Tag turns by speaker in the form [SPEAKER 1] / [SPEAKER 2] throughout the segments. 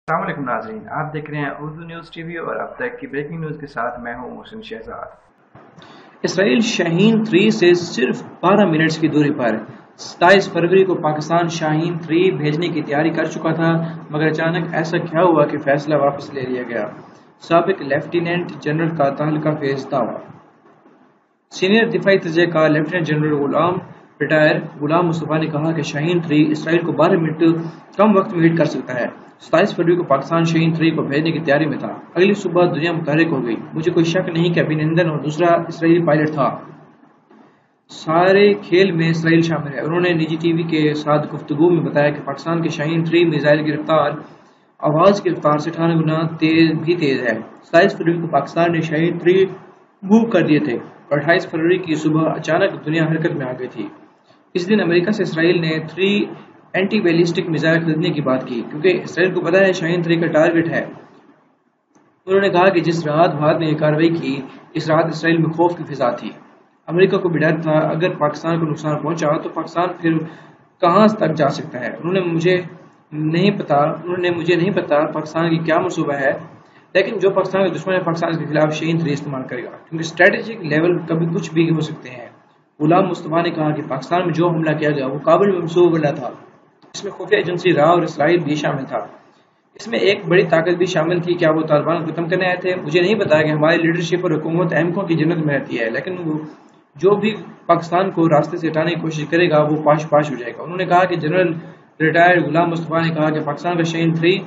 [SPEAKER 1] अस्सलाम वालेकुम नाज़रीन, आप देख रहे हैं उर्दू न्यूज़ टीवी और अब तक की ब्रेकिंग न्यूज़ के साथ मैं हूं मोहसिन शहजाद।
[SPEAKER 2] इसराइल शाहीन 3 से सिर्फ 12 मिनट्स की दूरी पर 27 फरवरी को पाकिस्तान शाहीन 3 भेजने की तैयारी कर चुका था, मगर अचानक ऐसा क्या हुआ कि फैसला वापस ले लिया गया। साबिक लेफ्टिनेंट जनरल का तहलका फेज दावा। Senior दिफाई तजयकार lieutenant general Ghulam Mustafa ने कहा कि शाहीन 3 इसराइल को 12 मिनट कम वक्त में हिट कर सकता है। 27 फरवरी को पाकिस्तान शाहीन 3 को भेजने की तैयारी में था। अगली सुबह दुनिया मुतहरिक हो गई। मुझे कोई शक नहीं कि अभिनंदन और दूसरा इसराइली पायलट था। सारे खेल में इसराइल शामिल है। उन्होंने निजी टीवी के साथ गुफ्तगू में बताया कि पाकिस्तान के शाहीन 3 मिसाइल की रफ्तार आवाज की रफ्तार से 98 गुना तेज है। 27 फरवरी को पाकिस्तान ने शाहीन 3 मूव कर दिए थे और 28 फरवरी की सुबह अचानक दुनिया हरकत में आ गई थी। इस दिन अमेरिका से इसराइल ने 3 एंटी बैलिस्टिक मिसाइल खरीदने की बात की, क्योंकि इसराइल को पता है शाहीन 3 का टारगेट है। उन्होंने कहा कि जिस रात भारत ने यह कार्रवाई की, इस रात इसराइल में खौफ की फिजा थी। अमेरिका को भी डर था अगर पाकिस्तान को नुकसान पहुंचा तो पाकिस्तान फिर कहां तक जा सकता है। उन्होंने मुझे नहीं पता पाकिस्तान की क्या मंसूबा है, लेकिन जो पाकिस्तान का दुश्मन है पाकिस्तान के खिलाफ शाहीन 3 इस्तेमाल करेगा, क्योंकि स्ट्रेटेजिक लेवल कभी कुछ भी हो सकते हैं। गुलाम मुस्तफा ने कहा कि पाकिस्तान में जो हमला किया गया वो काबुल में मंसूबा बना था। इसमें खुफिया एजेंसी रा और इसराइल भी शामिल था। इसमें एक बड़ी ताकत भी शामिल थी। क्या वो तालिबान को खत्म करने आए थे? मुझे नहीं पता कि हमारी लीडरशिप और हुकूमत अहमकों की जन्नत में रहती है, लेकिन वो जो भी पाकिस्तान को रास्ते से हटाने की कोशिश करेगा वो पाश पाश हो जाएगा। उन्होंने कहा कि जनरल रिटायर्ड गुलाम मुस्तफा ने कहा कि पाकिस्तान का शाहीन 3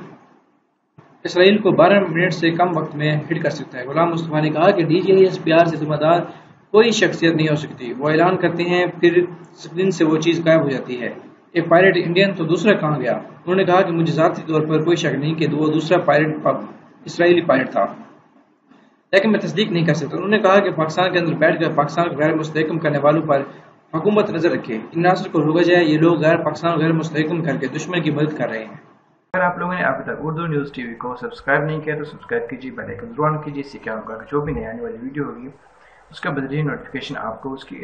[SPEAKER 2] इसराइल को 12 मिनट से कम वक्त में हिट कर सकता है। गुलाम मुस्तफा ने कहा कि DJSPR से जिम्मेदार कोई शख्सियत नहीं हो सकती। वो ऐलान करते हैं फिर दिन से वो चीज़ गायब हो जाती है। एक पायलट इंडियन तो दूसरा कहाँ गया? उन्होंने कहा कि मुझे ज़ाती तौर पर कोई शक नहीं कि वो दूसरा पायलट इसराइली पायलट था, लेकिन मैं तस्दीक नहीं कर सकता। उन्होंने कहा कि पाकिस्तान के अंदर बैठकर पाकिस्तान को गैर मुस्तहकम करने वालों पर हुकूमत नजर रखे, इन नासर को रोका जाए। ये लोग पाकिस्तान को गैर मुस्तहकम करके दुश्मन की मदद कर रहे हैं।
[SPEAKER 1] अगर आप लोगों ने अभी तक उर्दू न्यूज़ टीवी को सब्सक्राइब नहीं किया तो सब्सक्राइब कीजिए, बेल आइकन जरूर ऑन कीजिए। इससे क्या होगा कि जो भी नई आने वाली वीडियो होगी उसका बदरीन नोटिफिकेशन आपको उसकी